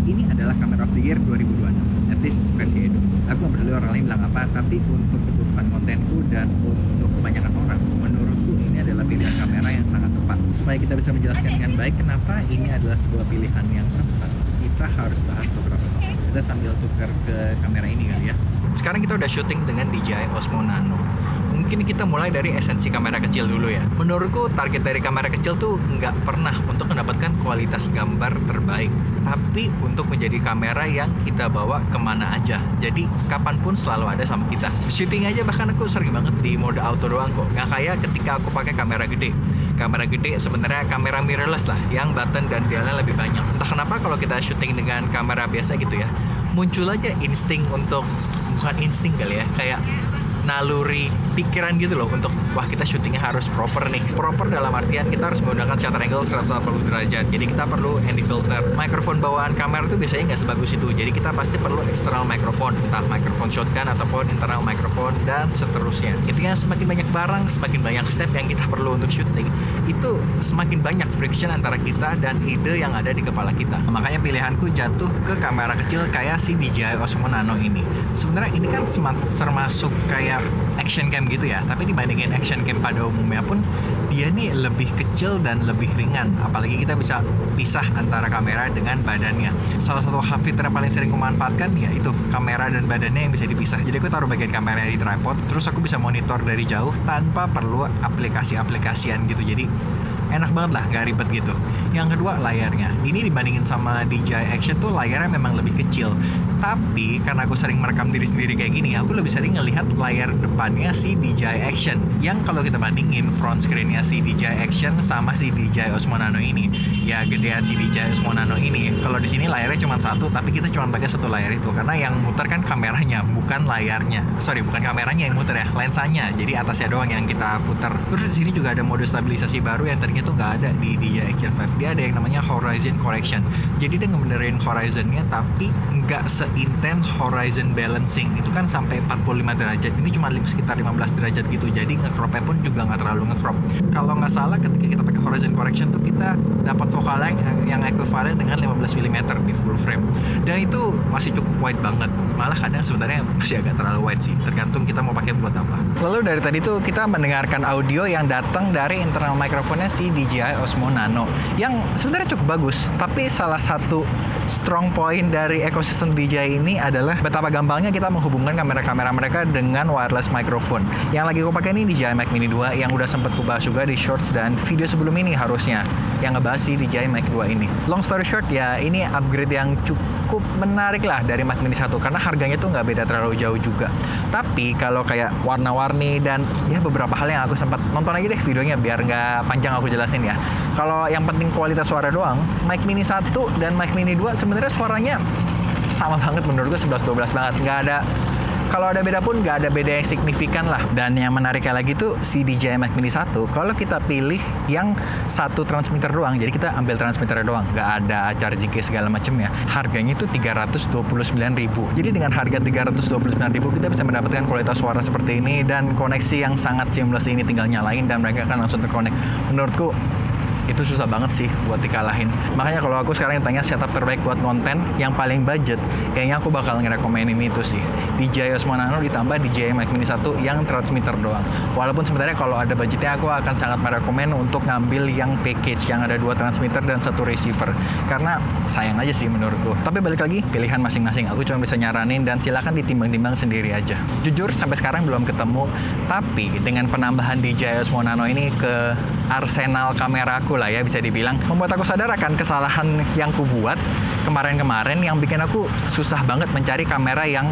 ini adalah Camera of the Year 2026, at least versi Edo. Aku gak peduli orang lain bilang apa, tapi untuk kebutuhan kontenku dan untuk kebanyakan orang, menurutku ini adalah pilihan kamera yang sangat tepat. Supaya kita bisa menjelaskan dengan baik kenapa ini adalah sebuah pilihan yang tepat, kita harus bahas beberapa topik. Kita sambil tukar ke kamera ini kali ya. Sekarang kita udah syuting dengan DJI Osmo Nano. Mungkin kita mulai dari esensi kamera kecil dulu ya. Menurutku target dari kamera kecil tuh nggak pernah untuk mendapatkan kualitas gambar terbaik, tapi untuk menjadi kamera yang kita bawa kemana aja. Jadi kapanpun selalu ada sama kita. Shooting aja bahkan aku sering banget di mode auto doang kok. Nggak kayak ketika aku pakai kamera gede. Kamera gede sebenarnya kamera mirrorless lah, yang button dan dialnya lebih banyak. Entah kenapa kalau kita syuting dengan kamera biasa gitu ya, muncul aja insting untuk, bukan insting kali ya, kayak naluri pikiran gitu loh untuk wah kita syutingnya harus proper nih. Proper dalam artian kita harus menggunakan shutter angle 180 derajat. Jadi kita perlu ND filter. Mikrofon bawaan kamera tuh biasanya nggak sebagus itu. Jadi kita pasti perlu external microphone, entah mikrofon shotgun ataupun internal microphone dan seterusnya. Intinya semakin banyak barang, semakin banyak step yang kita perlu untuk syuting, itu semakin banyak friction antara kita dan ide yang ada di kepala kita. Makanya pilihanku jatuh ke kamera kecil kayak si DJI Osmo Nano ini. Sebenarnya ini kan termasuk kayak action cam gitu ya, tapi dibandingin action cam pada umumnya pun dia nih lebih kecil dan lebih ringan. Apalagi kita bisa pisah antara kamera dengan badannya. Salah satu fitur yang paling sering kumanfaatkan yaitu kamera dan badannya yang bisa dipisah. Jadi aku taruh bagian kamera di tripod, terus aku bisa monitor dari jauh tanpa perlu aplikasi-aplikasian gitu. Jadi enak banget lah, nggak ribet gitu. Yang kedua, layarnya. Ini dibandingin sama DJI Action tuh layarnya memang lebih kecil. Tapi karena aku sering merekam diri sendiri kayak gini, aku lebih sering ngelihat layar depannya si DJI Action. Yang kalau kita bandingin front screen-nya si DJI Action sama si DJI Osmo Nano ini, ya gedean si DJI Osmo Nano ini. Kalau di sini layarnya cuma satu, tapi kita cuma pakai satu layar itu karena yang muter kan kameranya, bukan layarnya. Sorry, bukan kameranya yang muter ya, lensanya. Jadi atasnya doang yang kita putar. Terus di sini juga ada mode stabilisasi baru yang ternyata tuh nggak ada di DJI Action 5. Dia ada yang namanya horizon correction. Jadi dia ngebenerin horizonnya, tapi nggak seintens horizon balancing. Itu kan sampai 45 derajat. Ini cuma sekitar 15 derajat gitu. Jadi ngecropnya pun juga nggak terlalu ngecrop. Kalau nggak salah ketika kita pakai horizon correction tuh kita dapat focal length yang ekuivalen dengan 15 mm di full frame. Dan itu masih cukup wide banget. Malah kadang sebenarnya masih agak terlalu wide sih. Tergantung kita mau pakai buat apa. Lalu dari tadi tuh kita mendengarkan audio yang datang dari internal microphone-nya si DJI Osmo Nano yang sebenarnya cukup bagus. Tapi salah satu strong point dari ekosistem DJI ini adalah betapa gampangnya kita menghubungkan kamera-kamera mereka dengan wireless microphone. Yang lagi aku pakai ini DJI Mac Mini 2 yang udah sempet aku bahas juga di shorts dan video sebelum ini harusnya yang ngebahas di DJI Mac 2 ini. Long story short ya, ini upgrade yang cukup menarik lah dari Mac Mini 1 karena harganya tuh nggak beda terlalu jauh juga. Tapi kalau kayak warna-warni dan ya beberapa hal yang aku sempat nonton aja deh videonya biar nggak panjang aku jelasin ya. Kalau yang penting kualitas suara doang, Mac Mini 1 dan Mac Mini 2 sebenarnya suaranya sama banget menurutku, 11-12 banget. Nggak ada, kalau ada beda pun nggak ada beda yang signifikan lah. Dan yang menariknya lagi tuh si DJI Mac Mini 1, kalau kita pilih yang satu transmitter doang, jadi kita ambil transmitternya doang, nggak ada charging case segala macem ya, harganya itu 329.000. Jadi dengan harga 329.000 kita bisa mendapatkan kualitas suara seperti ini dan koneksi yang sangat seamless ini, tinggal nyalain dan mereka akan langsung terkonek. Menurutku itu susah banget sih buat dikalahin. Makanya kalau aku sekarang ditanya setup terbaik buat konten yang paling budget, kayaknya aku bakal ngerekomenin itu sih, DJI Osmo Nano ditambah DJI Mac Mini 1 yang transmitter doang. Walaupun sebenarnya kalau ada budgetnya aku akan sangat merekomen untuk ngambil yang package yang ada 2 transmitter dan 1 receiver, karena sayang aja sih menurutku. Tapi balik lagi, pilihan masing-masing. Aku cuma bisa nyaranin dan silakan ditimbang-timbang sendiri aja. Jujur sampai sekarang belum ketemu, tapi dengan penambahan DJI Osmo Nano ini ke arsenal kamera aku lah ya, bisa dibilang membuat aku sadar akan kesalahan yang ku buat kemarin-kemarin yang bikin aku susah banget mencari kamera yang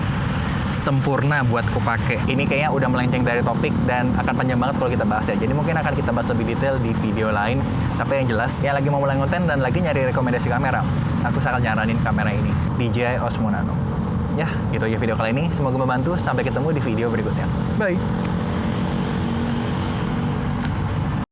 sempurna buat ku pakai. Ini kayaknya udah melenceng dari topik dan akan panjang banget kalau kita bahas ya. Jadi mungkin akan kita bahas lebih detail di video lain. Tapi yang jelas, yang lagi mau mulai konten dan lagi nyari rekomendasi kamera, aku sangat nyaranin kamera ini, DJI Osmo Nano. Ya, gitu aja video kali ini. Semoga membantu. Sampai ketemu di video berikutnya. Bye!